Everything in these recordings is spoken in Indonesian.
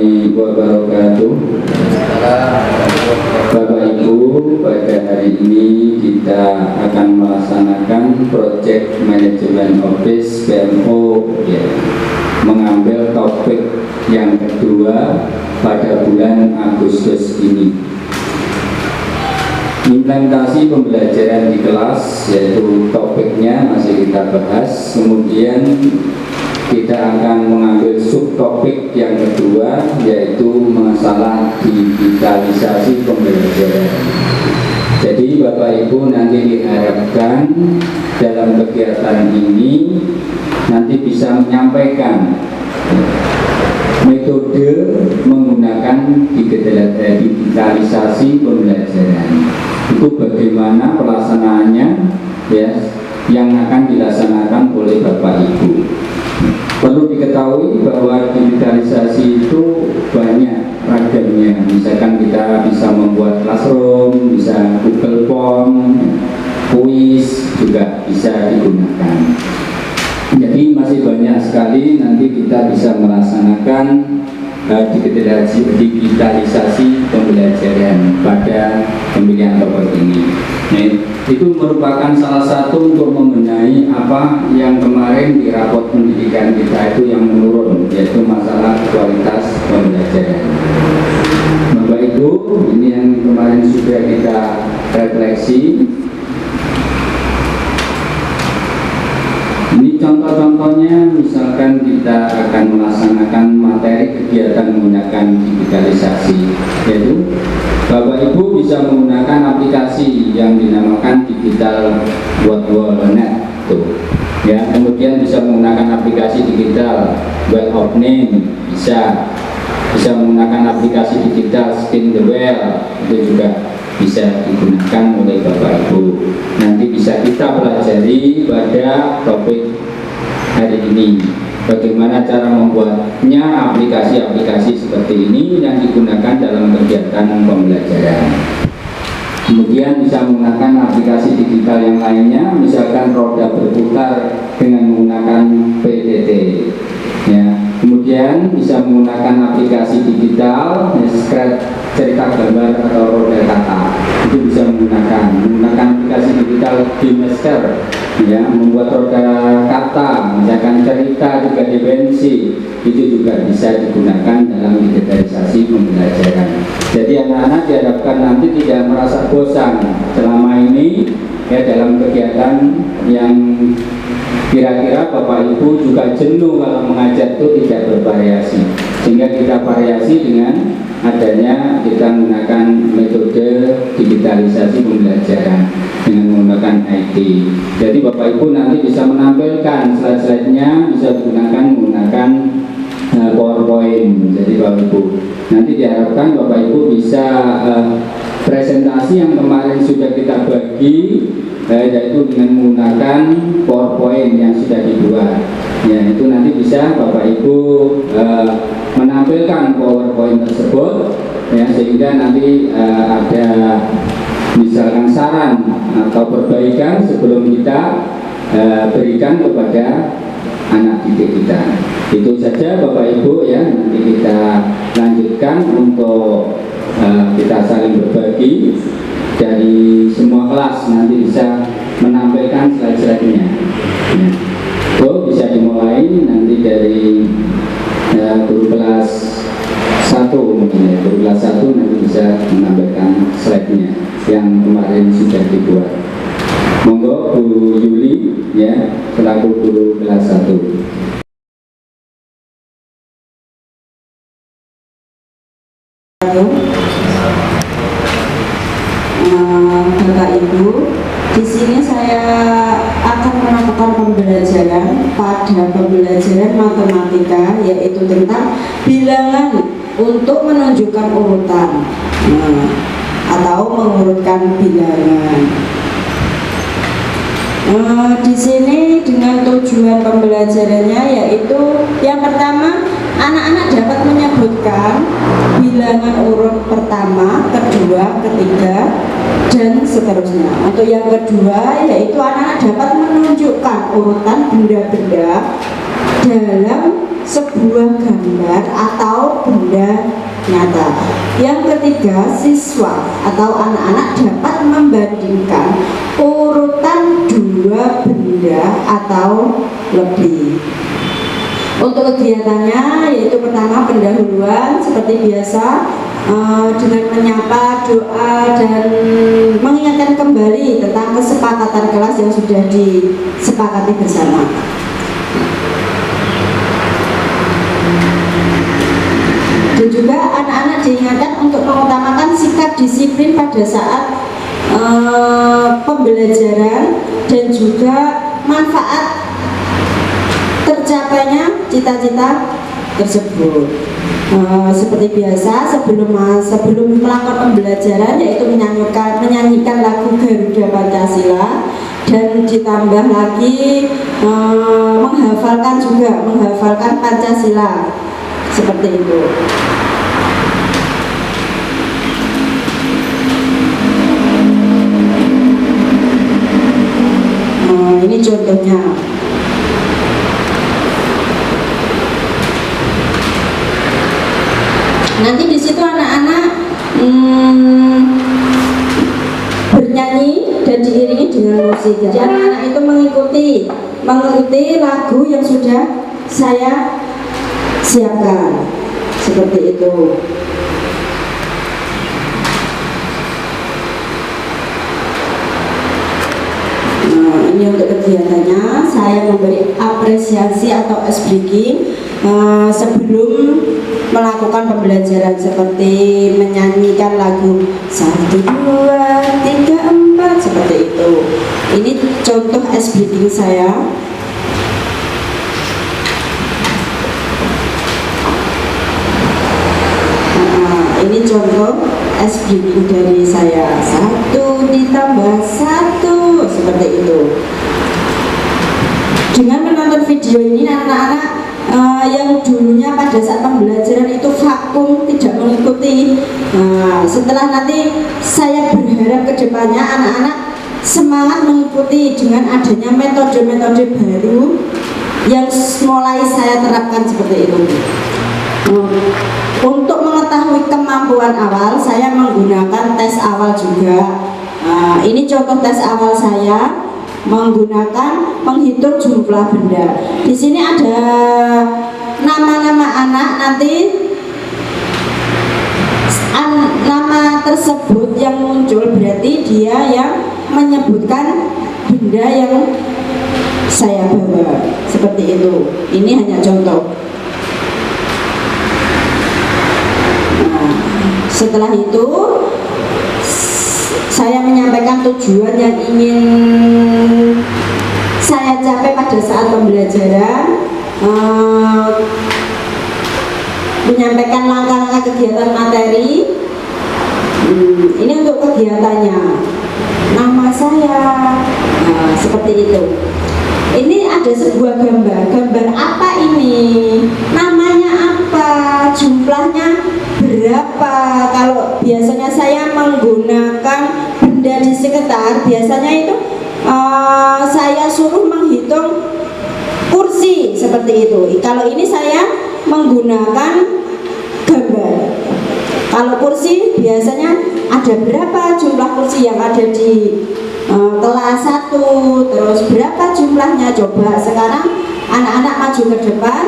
warahmatullahi wabarakatuh. Bapak Ibu, pada hari ini kita akan melaksanakan Project Management Office PMO, ya, mengambil topik yang kedua pada bulan Agustus ini. Implementasi pembelajaran di kelas, yaitu topiknya masih kita bahas. Kemudian kita akan mengambil subtopik yang kedua, yaitu masalah digitalisasi pembelajaran. Jadi Bapak Ibu nanti diharapkan dalam kegiatan ini nanti bisa menyampaikan metode menggunakan digitalisasi pembelajaran. Itu bagaimana pelaksanaannya, ya, yang akan dilaksanakan oleh Bapak Ibu. Perlu diketahui bahwa digitalisasi itu banyak ragamnya. Misalkan kita bisa membuat classroom, bisa Google Form, quiz juga bisa digunakan. Jadi masih banyak sekali nanti kita bisa melaksanakan digitalisasi pembelajaran pada pemilihan topik ini. Nah, itu merupakan salah satu untuk membenahi apa yang kemarin di rapot pendidikan kita itu yang menurun, yaitu masalah kualitas pembelajaran. Bapak Ibu, ini yang kemarin sudah kita refleksi. Ini contoh-contohnya, misalkan kita akan melaksanakan materi kegiatan menggunakan digitalisasi, yaitu Bapak Ibu bisa menggunakan aplikasi yang dinamakan Digital Wall-Net, ya. Kemudian bisa menggunakan aplikasi digital Web of Name, bisa menggunakan aplikasi digital Spin the Wheel, itu juga bisa digunakan oleh Bapak Ibu. Nanti bisa kita pelajari pada topik hari ini, bagaimana cara membuatnya aplikasi-aplikasi seperti ini yang digunakan dalam kegiatan pembelajaran. Kemudian bisa menggunakan aplikasi digital yang lainnya, misalkan roda berputar dengan menggunakan PTT, ya. Kemudian bisa menggunakan aplikasi digital, scratch, cerita gambar atau roda kata, itu bisa menggunakan aplikasi digital Gmaster, ya, membuat roda kata, misalkan cerita juga dimensi, itu juga bisa digunakan dalam digitalisasi pembelajaran. Jadi anak-anak diharapkan nanti tidak merasa bosan selama ini, ya, dalam kegiatan yang kira-kira Bapak Ibu juga jenuh kalau mengajar itu tidak bervariasi, sehingga kita variasi dengan adanya kita menggunakan metode digitalisasi pembelajaran dengan menggunakan IT. Jadi Bapak Ibu nanti bisa menampilkan slide-slide-nya, bisa menggunakan PowerPoint. Jadi Bapak Ibu nanti diharapkan Bapak Ibu bisa presentasi yang kemarin sudah kita bagi, yaitu dengan menggunakan PowerPoint yang sudah dibuat, ya, itu nanti bisa Bapak Ibu menampilkan PowerPoint tersebut, ya, sehingga nanti ada misalkan saran atau perbaikan sebelum kita berikan kepada anak didik kita. Itu saja Bapak Ibu, ya, nanti kita lanjutkan untuk kita saling berbagi. Dari semua kelas nanti bisa menampilkan slide-slide-nya. Bisa dimulai nanti dari guru kelas 1 mungkin, ya. Guru kelas 1 nanti bisa menampilkan slide-nya yang kemarin sudah dibuat. Monggo Bu Yuli, ya, selaku guru kelas 1. Bapak Ibu, di sini saya akan melakukan pembelajaran pada pembelajaran matematika, yaitu tentang bilangan untuk menunjukkan urutan, atau mengurutkan bilangan. Di sini dengan tujuan pembelajarannya yaitu yang pertama, anak-anak dapat menyebutkan bilangan urut pertama, kedua, ketiga, dan seterusnya. Untuk yang kedua yaitu anak-anak dapat menunjukkan urutan benda-benda dalam sebuah gambar atau benda nyata. Yang ketiga, siswa atau anak-anak dapat membandingkan urutan dua benda atau lebih. Untuk kegiatannya yaitu pertama pendahuluan seperti biasa, dengan menyapa, doa, dan mengingatkan kembali tentang kesepakatan kelas yang sudah disepakati bersama. Dan juga anak-anak diingatkan untuk mengutamakan sikap disiplin pada saat pembelajaran dan juga manfaat tercapainya cita-cita tersebut. Seperti biasa sebelum melakukan pembelajaran yaitu menyanyikan lagu Garuda Pancasila, dan ditambah lagi menghafalkan Pancasila seperti itu. Ini contohnya. Nanti di situ anak-anak bernyanyi dan diiringi dengan musik. Jadi anak-anak itu mengikuti lagu yang sudah saya siapkan seperti itu. Ini untuk kegiatannya saya memberi apresiasi atau ice breaking sebelum melakukan pembelajaran, seperti menyanyikan lagu 1, 2, 3, 4 seperti itu. Ini contoh ice breaking saya. Ini contoh ice breaking dari saya. 1 ditambah 1 seperti itu. Dengan menonton video ini anak-anak yang dulunya pada saat pembelajaran itu vakum, tidak mengikuti. Setelah nanti saya berharap ke depannya anak-anak semangat mengikuti dengan adanya metode-metode baru yang mulai saya terapkan seperti itu. Untuk mengetahui kemampuan awal, saya menggunakan tes awal juga. Ini contoh tes awal saya menggunakan menghitung jumlah benda. Di sini ada nama-nama anak, nanti nama tersebut yang muncul berarti dia yang menyebutkan benda yang saya bawa seperti itu. Ini hanya contoh. Setelah itu saya menyampaikan tujuan yang ingin saya capai pada saat pembelajaran, menyampaikan langkah-langkah kegiatan materi. Ini untuk kegiatannya, nama saya, seperti itu. Ini ada sebuah gambar apa ini, namanya apa, jumlahnya berapa. Kalau biasanya saya menggunakan benda di sekitar, biasanya itu saya suruh menghitung kursi seperti itu. Kalau ini saya menggunakan gambar. Kalau kursi biasanya ada berapa jumlah kursi yang ada di kelas 1, terus berapa jumlahnya. Coba sekarang anak-anak maju ke depan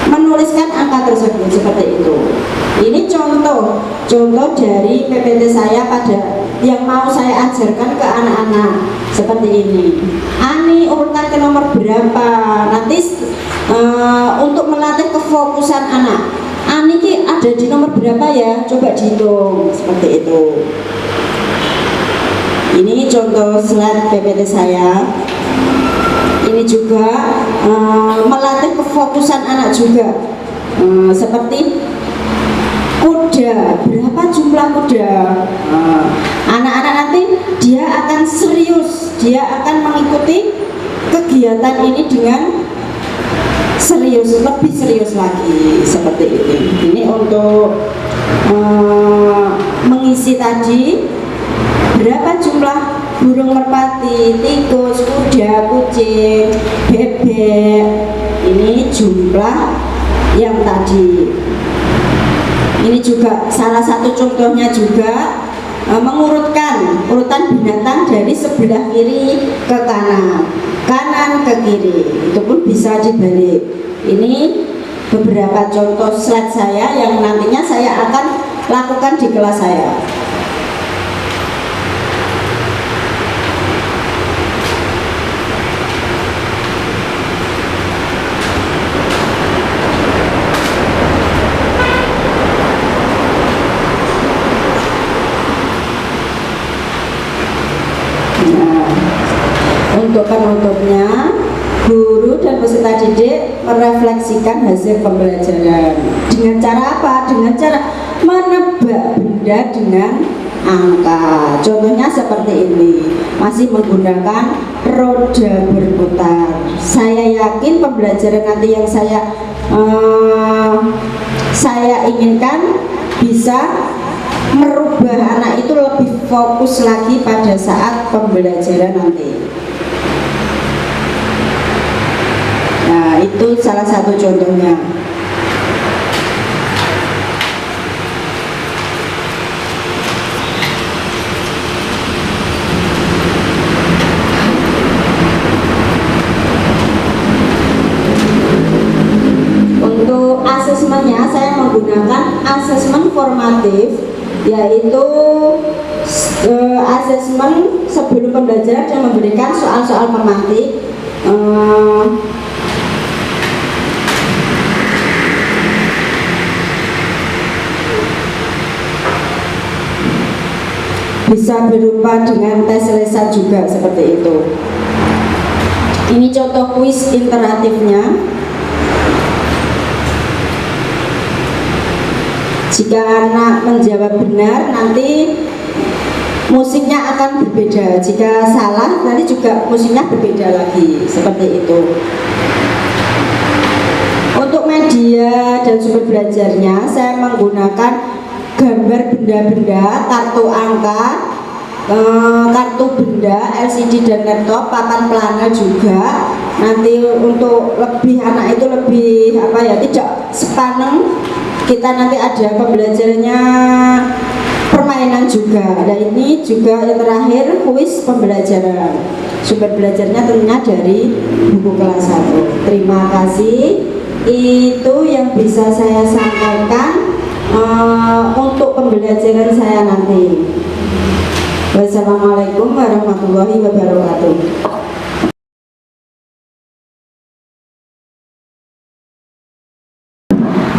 menuliskan angka tersebut seperti itu. Ini contoh dari PPT saya pada yang mau saya ajarkan ke anak-anak seperti ini. Ani urutan ke nomor berapa, nanti untuk melatih kefokusan anak. Ani ki ada di nomor berapa ya, coba dihitung seperti itu. Ini contoh slide PPT saya. Ini juga melatih kefokusan anak juga, seperti kuda, berapa jumlah kuda. Anak-anak nanti dia akan serius, dia akan mengikuti kegiatan ini dengan serius, lebih serius lagi seperti ini. Ini untuk mengisi tadi berapa jumlah burung merpati, tikus, kuda, kucing, bebek. Ini jumlah yang tadi. Ini juga salah satu contohnya juga mengurutkan urutan binatang dari sebelah kiri ke kanan, kanan ke kiri. Itu pun bisa dibalik. Ini beberapa contoh slide saya yang nantinya saya akan lakukan di kelas saya. Untuk penutupnya, guru dan peserta didik merefleksikan hasil pembelajaran dengan cara apa? Dengan cara menebak benda dengan angka. Contohnya seperti ini, masih menggunakan roda berputar. Saya yakin pembelajaran nanti yang saya inginkan bisa merubah anak itu lebih fokus lagi pada saat pembelajaran nanti. Nah, itu salah satu contohnya. Untuk asesmennya saya menggunakan asesmen formatif, yaitu asesmen sebelum pembelajaran dan memberikan soal-soal pematik. Bisa berupa dengan tes lisan juga seperti itu. Ini contoh kuis interaktifnya. Jika anak menjawab benar, nanti musiknya akan berbeda. Jika salah, nanti juga musiknya berbeda lagi. Seperti itu. Untuk media dan sumber belajarnya, saya menggunakan gambar benda-benda, kartu angka, kartu benda, LCD dan laptop, papan pelana juga. Nanti untuk lebih anak itu lebih tidak sepaneng, kita nanti ada pembelajarannya permainan juga. Dan ini juga yang terakhir kuis pembelajaran. Sumber belajarnya tentunya dari buku kelas 1. Terima kasih. Itu yang bisa saya sampaikan untuk pembelajaran saya nanti. Wassalamualaikum warahmatullahi wabarakatuh.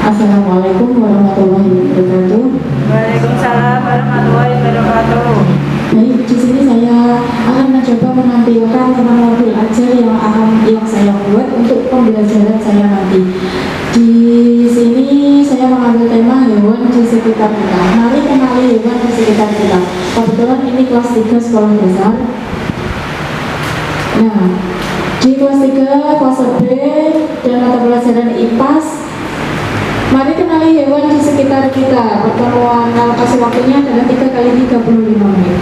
Assalamualaikum warahmatullahi wabarakatuh. Waalaikumsalam warahmatullahi wabarakatuh. Baik, di sini saya akan mencoba menampilkan tentang modul ajar yang saya buat untuk pembelajaran saya nanti. Di sini saya mengambil tema hewan di sekitar kita. Mari kenali hewan di sekitar kita. Kebetulan ini kelas 3 sekolah dasar. Nah, di kelas 3 kelas B dan mata pelajaran IPAS, mari kenali hewan di sekitar kita. Pertemuan alokasi waktunya adalah 3 kali 35 menit.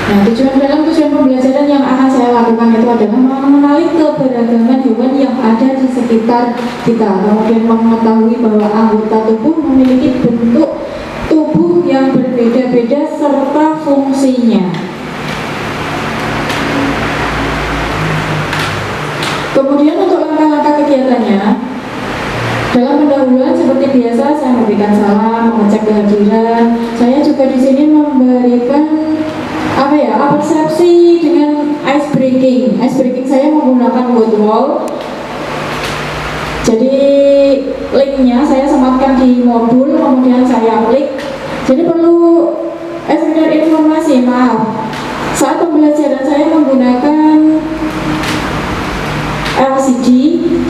Nah, dalam tujuan pembelajaran yang akan saya lakukan itu adalah mengenali keberagaman hewan yang ada di sekitar kita, kemudian mengetahui bahwa anggota tubuh memiliki bentuk tubuh yang berbeda-beda serta fungsinya. Kemudian untuk langkah-langkah kegiatannya, dalam pendahuluan seperti biasa saya memberikan salam, mengecek kehadiran. Saya juga di sini memberikan persepsi dengan ice breaking. Ice breaking saya menggunakan word wall. Jadi linknya saya sematkan di modul, kemudian saya klik. Jadi perlu sekedar informasi, maaf. Saat pembelajaran saya menggunakan LCD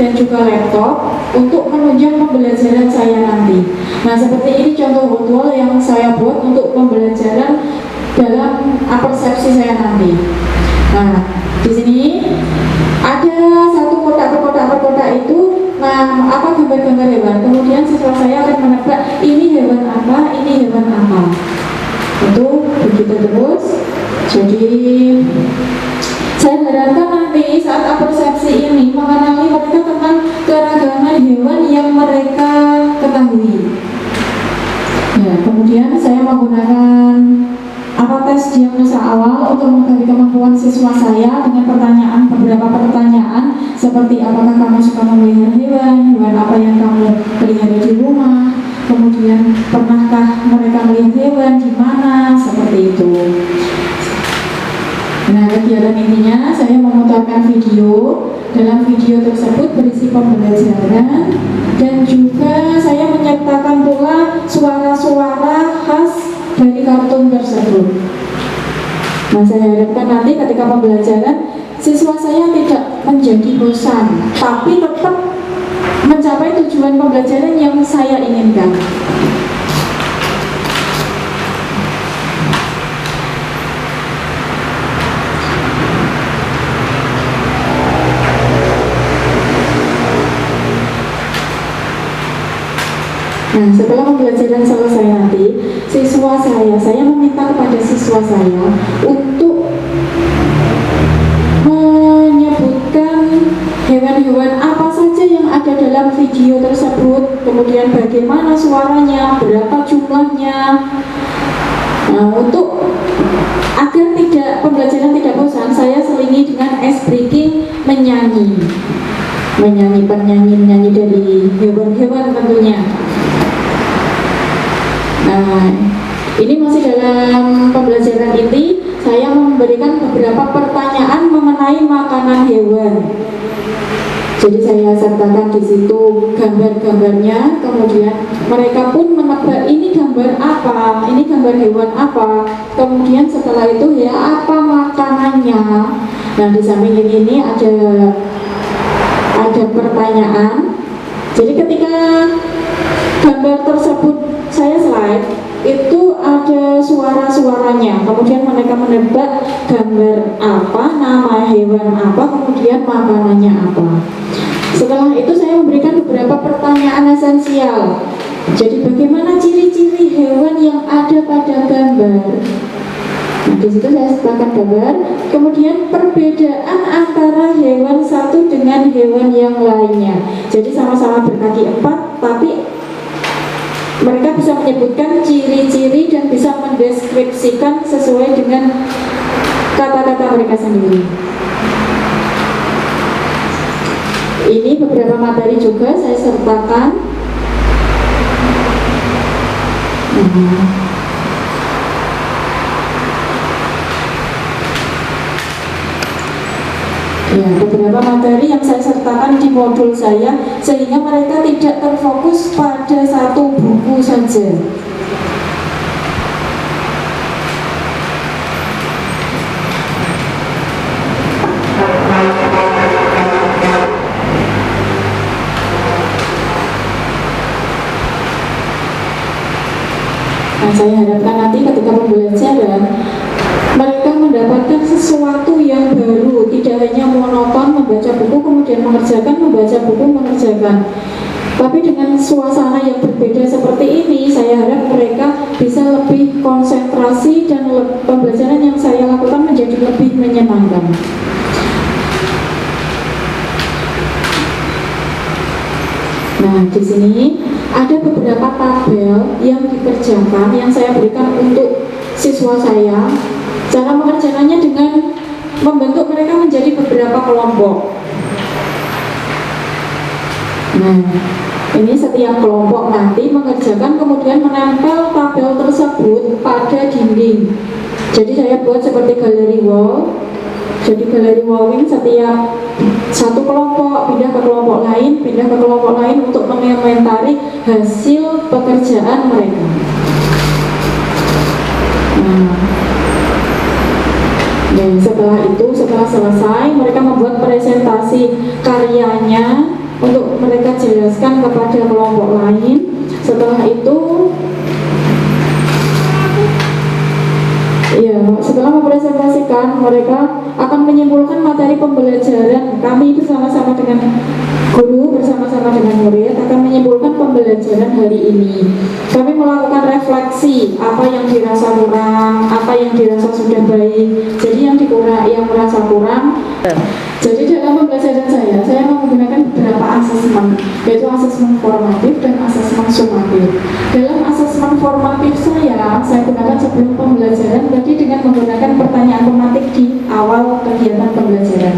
dan juga laptop untuk menunjang pembelajaran saya nanti. Nah, seperti ini contoh word wall yang saya buat untuk pembelajaran dalam persepsi saya nanti. Nah, di sini ada satu kotak per kotak itu, apa gambar-gambar hewan. Kemudian siswa saya akan menebak ini hewan apa, ini hewan apa. Itu begitu terus. Jadi saya harapkan nanti saat apersepsi ini mengenali mereka tentang keragaman hewan yang mereka ketahui. Ya, kemudian saya menggunakan tes diagnosa awal untuk menggali kemampuan siswa saya dengan beberapa pertanyaan seperti apakah kamu suka memelihara hewan apa yang kamu pelihara di rumah, kemudian pernahkah mereka melihat hewan di mana, seperti itu. Nah, kegiatan intinya saya memutarkan video. Dalam video tersebut berisi pembelajaran dan juga saya menyertakan pula suara-suara khas dari kartun tersebut. Nah, saya harapkan nanti ketika pembelajaran siswa saya tidak menjadi bosan, tapi tetap mencapai tujuan pembelajaran yang saya inginkan. Nah, setelah pembelajaran selesai nanti, saya meminta kepada siswa saya untuk menyebutkan hewan-hewan apa saja yang ada dalam video tersebut, kemudian bagaimana suaranya, berapa jumlahnya. Nah, untuk agar pembelajaran tidak bosan, saya selingi dengan ice breaking menyanyi penyanyi dari hewan-hewan tentunya. Nah, ini masih dalam pembelajaran inti. Saya memberikan beberapa pertanyaan mengenai makanan hewan. Jadi saya sertakan di situ gambar-gambarnya. Kemudian mereka pun menebak ini gambar apa, ini gambar hewan apa. Kemudian setelah itu ya apa makanannya. Nah, di samping ini ada pertanyaan. Jadi ketika gambar tersebut saya slide, itu ada suara-suaranya, kemudian mereka menebak gambar apa, nama hewan apa, kemudian makanannya apa. Setelah itu saya memberikan beberapa pertanyaan esensial. Jadi bagaimana ciri-ciri hewan yang ada pada gambar? Nah, di situ saya sertakan gambar, kemudian perbedaan antara hewan satu dengan hewan yang lainnya. Jadi sama-sama berkaki 4, tapi mereka bisa menyebutkan ciri-ciri dan bisa mendeskripsikan sesuai dengan kata-kata mereka sendiri. Ini beberapa materi juga saya sertakan. Ya, beberapa materi yang saya sertakan di modul saya sehingga mereka tidak terfokus pada satu buku saja. Nah, saya harapkan nanti ketika pembelajaran mereka mendapatkan sesuatu yang baru, tidak hanya monoton membaca buku kemudian mengerjakan, membaca buku mengerjakan, tapi dengan suasana yang berbeda seperti ini. Saya harap mereka bisa lebih konsentrasi dan pembelajaran yang saya lakukan menjadi lebih menyenangkan. Nah, di sini ada beberapa tabel yang dikerjakan yang saya berikan untuk siswa saya. Cara mengerjakannya dengan membentuk mereka menjadi beberapa kelompok. Nah, ini setiap kelompok nanti mengerjakan kemudian menempel tabel tersebut pada dinding. Jadi saya buat seperti galeri wall. Jadi galeri walling, setiap satu kelompok pindah ke kelompok lain, pindah ke kelompok lain untuk mengomentari hasil pekerjaan mereka. Dan setelah itu, setelah selesai, mereka membuat presentasi karyanya untuk mereka jelaskan kepada kelompok lain. Setelah itu, setelah mempresentasikan, mereka akan menyimpulkan materi pembelajaran. Kami bersama-sama dengan guru, bersama-sama dengan murid akan menyimpulkan pembelajaran hari ini. Kami melakukan refleksi, apa yang dirasa kurang, apa yang dirasa sudah baik. Jadi yang merasa kurang Jadi dalam pembelajaran saya menggunakan beberapa asesmen, yaitu asesmen formatif dan asesmen sumatif. Dalam asesmen formatif saya gunakan sebelum pembelajaran tadi dengan menggunakan pertanyaan pematik di awal kegiatan pembelajaran.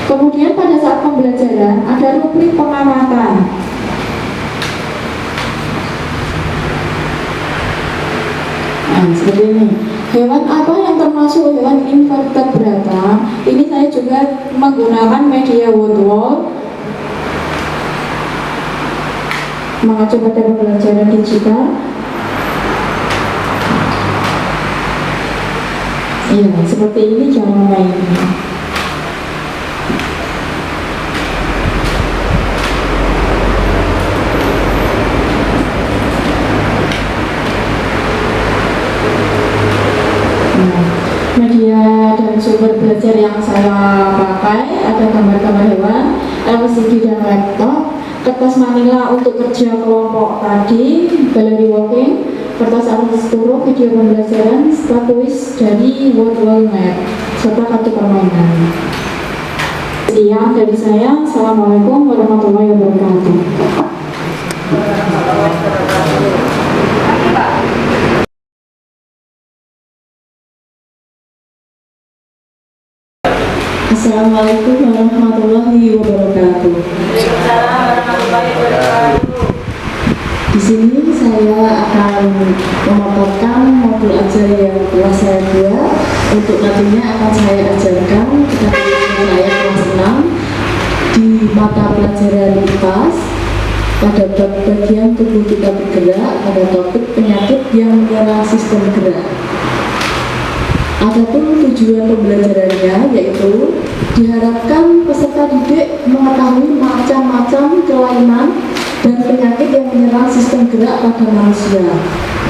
Kemudian pada saat pembelajaran ada rubrik pengamatan. Nah, seperti ini. Hewan apa yang termasuk hewan invertebrata? Ini saya juga menggunakan media Woodwall mengacu pada pembelajaran digital. Iya, seperti ini cara mainnya. Media dan sumber belajar yang saya pakai ada gambar-gambar hewan, LCD dan laptop, kertas manila untuk kerja kelompok tadi, gallery walking, kertas arsitektur, video pembelajaran, kuis dari Woodwall Map, serta kartu permainan. Sekian dari saya. Assalamualaikum warahmatullahi wabarakatuh. Assalamualaikum warahmatullahi wabarakatuh. Waalaikumsalam warahmatullahi wabarakatuh. Di sini saya akan memaparkan modul ajar yang telah saya buat. Untuk nantinya akan saya ajarkan kepada saya kelas 6 di mata pelajaran IPAS pada bab bagian tubuh kita bergerak pada topik penyakit yang menyerang sistem gerak. Adapun tujuan pembelajarannya yaitu diharapkan peserta didik mengetahui macam-macam kelainan dan penyakit yang menyerang sistem gerak pada manusia.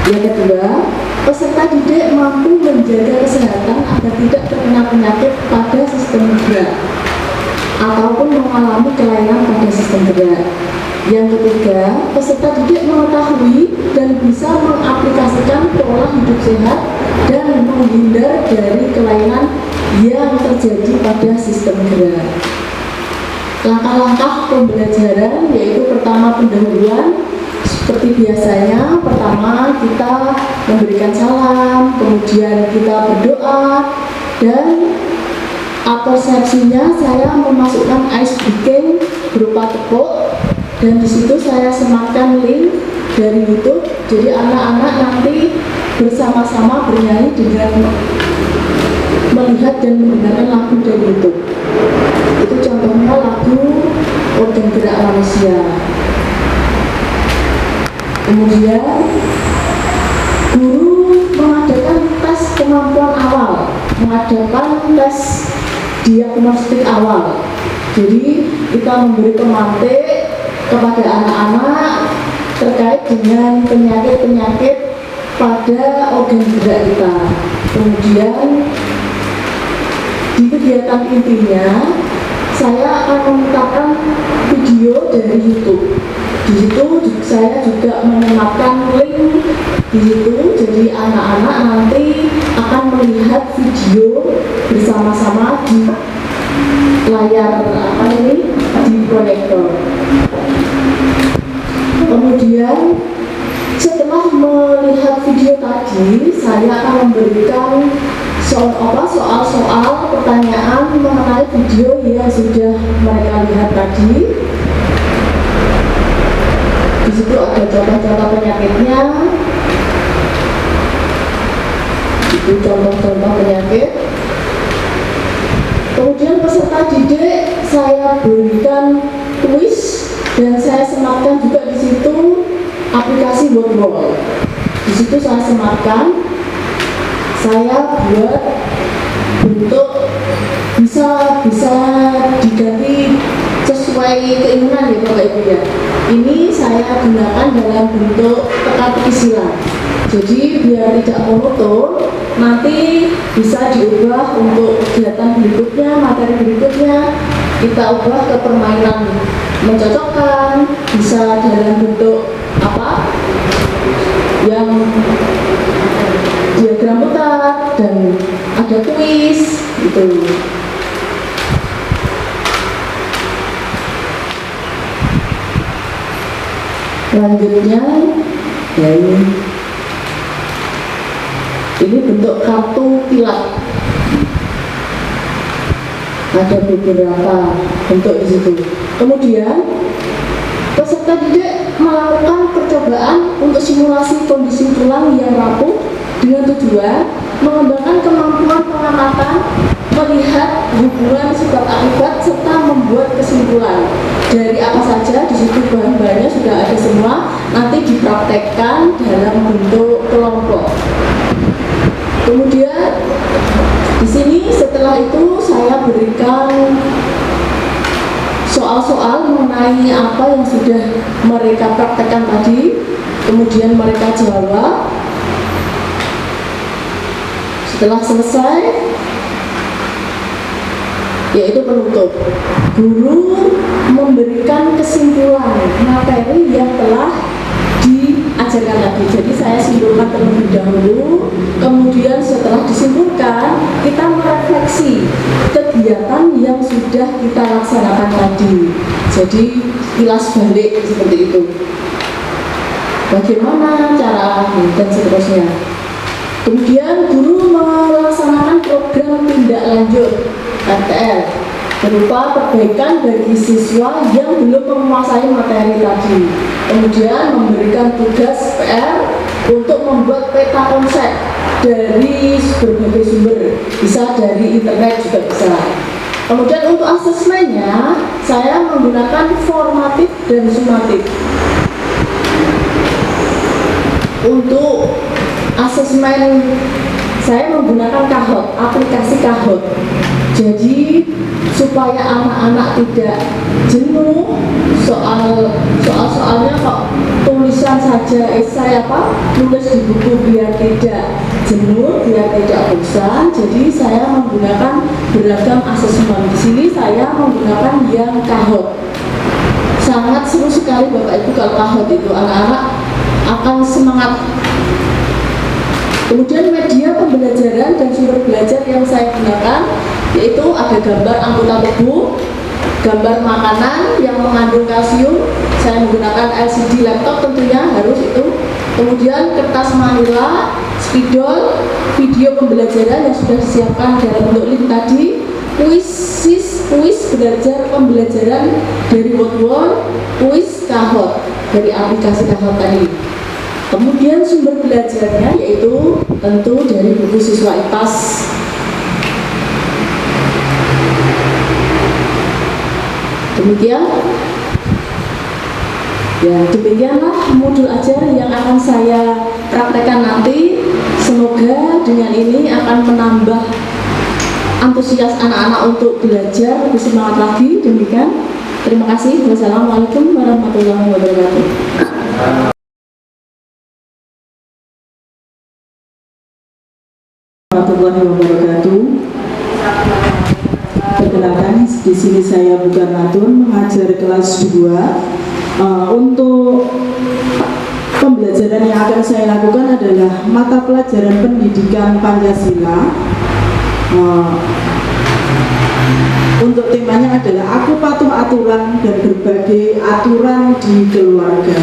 Yang kedua, peserta didik mampu menjaga kesehatan agar tidak terkena penyakit pada sistem gerak ataupun mengalami kelainan pada sistem gerak. Yang ketiga, peserta didik mengetahui dan bisa mengaplikasikan pola hidup sehat dan menghindar dari kelainan yang terjadi pada sistem gerak. Langkah-langkah pembelajaran yaitu pertama pendahuluan. Seperti biasanya, pertama kita memberikan salam, kemudian kita berdoa, dan persepsinya saya memasukkan ice breaking berupa tepuk, dan di situ saya sematkan link dari YouTube. Jadi anak-anak nanti bersama-sama bernyanyi dengan melihat dan mendengarkan lagu dari YouTube. Itu contohnya lagu Organ Gerak Manusia. Kemudian guru mengadakan tes kemampuan awal, mengadakan tes diagnostik awal. Jadi kita memberi pemantik kepada anak-anak terkait dengan penyakit-penyakit pada organ gerak kita. Kemudian di kegiatan intinya saya akan memutarkan video dari YouTube. Di situ saya juga menyematkan link di situ, jadi anak-anak nanti akan melihat video bersama-sama di layar di proyektor. Kemudian setelah melihat video tadi, saya akan memberikan soal-soal pertanyaan mengenai video yang sudah mereka lihat tadi. Di situ ada contoh-contoh penyakitnya. Itu contoh-contoh penyakit. Kemudian peserta didik saya berikan kuis dan saya sematkan juga di situ aplikasi Woodwall. Di situ saya sematkan, saya buat bentuk bisa diganti sesuai keinginan ya Bapak Ibu ya. Ini saya gunakan dalam bentuk teka-teki silang. Jadi biar tidak monoton, nanti bisa diubah untuk kegiatan berikutnya, materi berikutnya kita ubah ke permainan mencocokkan, bisa dalam bentuk yang diagram putar dan ada kuis gitu. Selanjutnya, ya ini bentuk kartu pilat. Ada beberapa bentuk di situ. Kemudian peserta didik melakukan percobaan untuk simulasi kondisi tulang yang rapuh dengan tujuan mengembangkan kemampuan pengamatan, melihat hubungan sebab akibat serta membuat kesimpulan. Dari apa saja di situ bahan-bahannya sudah ada semua, nanti dipraktekkan dalam bentuk kelompok. Kemudian di sini setelah itu saya berikan soal-soal mengenai apa yang sudah mereka praktekkan tadi, kemudian mereka jawab. Setelah selesai, yaitu penutup, guru memberikan kesimpulan materi yang telah diajarkan tadi. Jadi saya simpulkan terlebih dahulu, kemudian setelah disimpulkan kita merefleksi kegiatan yang sudah kita laksanakan tadi. Jadi kilas balik seperti itu, bagaimana cara dan seterusnya. Kemudian guru melaksanakan program tindak lanjut RTL berupa perbaikan bagi siswa yang belum menguasai materi tadi. Kemudian memberikan tugas PR untuk membuat peta konsep dari berbagai sumber, bisa dari internet juga bisa. Kemudian untuk asesmennya saya menggunakan formatif dan sumatif. Untuk asesmen saya menggunakan Kahoot, aplikasi Kahoot. Jadi supaya anak-anak tidak jenuh soalnya kok tulisan saja esai tulis di buku, biar tidak jenuh, biar tidak bosan. Jadi saya menggunakan beragam asesmen. Di sini saya menggunakan yang Kahoot. Sangat seru sekali Bapak Ibu kalau Kahoot itu, anak-anak akan semangat. Kemudian media pembelajaran dan sumber belajar yang saya gunakan yaitu ada gambar anggota tubuh, gambar makanan yang mengandung kalsium, saya menggunakan LCD laptop tentunya harus itu. Kemudian kertas manila, spidol, video pembelajaran yang sudah disiapkan dalam bentuk link tadi, kuis belajar pembelajaran dari Word, kuis Kahoot dari aplikasi Kahoot tadi. Kemudian sumber belajarnya yaitu tentu dari buku siswa IPAS. Demikianlah modul ajar yang akan saya praktekkan nanti. Semoga dengan ini akan menambah antusias anak-anak untuk belajar, lebih semangat lagi. Demikian, terima kasih. Wassalamualaikum warahmatullahi wabarakatuh. Warahmatullahi wabarakatuh. Perkenalkan, di sini saya Bukan Natun, mengajar kelas 2. Untuk pembelajaran yang akan saya lakukan adalah mata pelajaran pendidikan Pancasila. Untuk temanya adalah aku patuh aturan dan berbagai aturan di keluarga.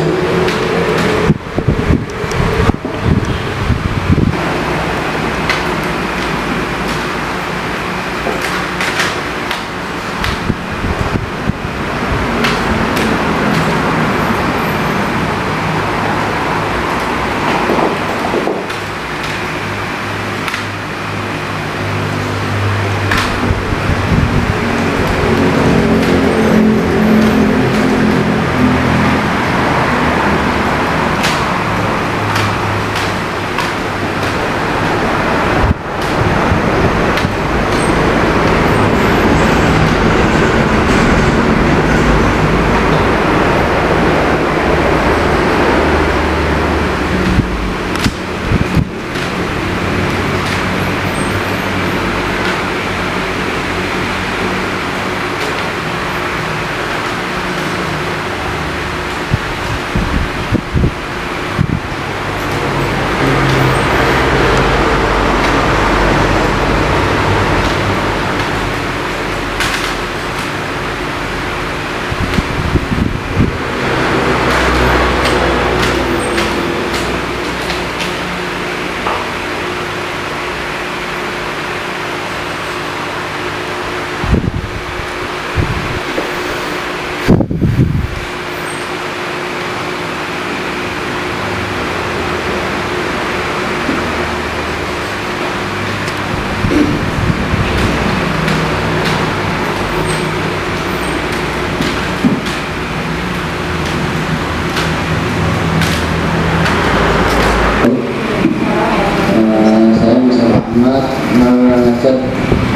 Ahmad mengajar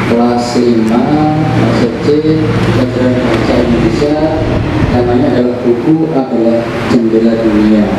kelas 5 SC pelajaran bahasa Indonesia. Namanya adalah buku adalah Jendela Dunia.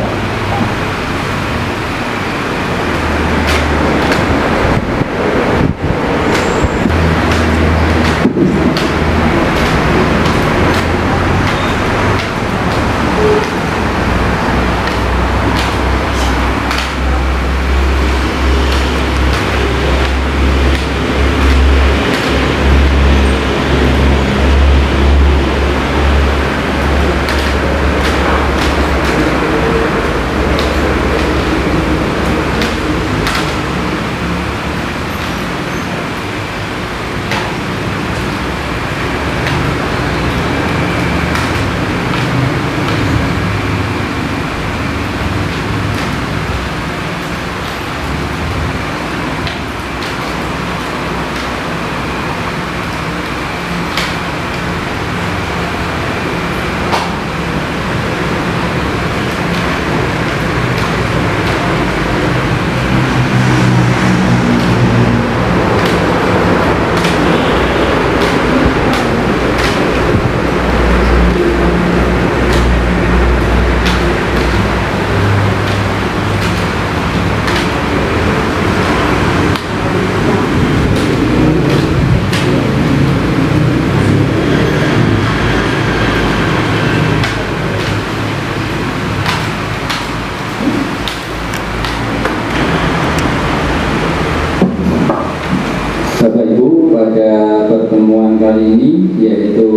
Bapak Ibu, pada pertemuan kali ini yaitu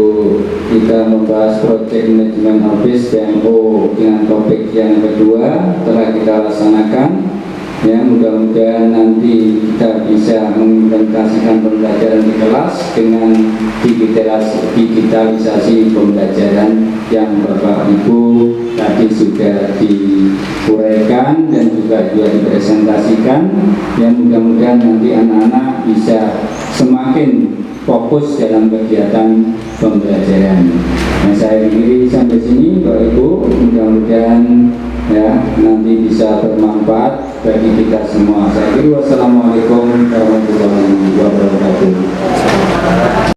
kita membahas Project Management Office PMO dengan topik yang kedua telah kita laksanakan. Ya, mudah-mudahan nanti kita bisa mengimplementasikan pembelajaran di kelas dengan digitalisasi pembelajaran yang Bapak Ibu tadi sudah diuraikan dan juga dipresentasikan. Ya, mudah-mudahan nanti anak-anak bisa semakin fokus dalam kegiatan pembelajaran. Nah, saya kira sampai sini Bapak Ibu, mudah-mudahan ya nanti bisa bermanfaat bagi kita semua. Saya kira wassalamualaikum warahmatullahi wabarakatuh.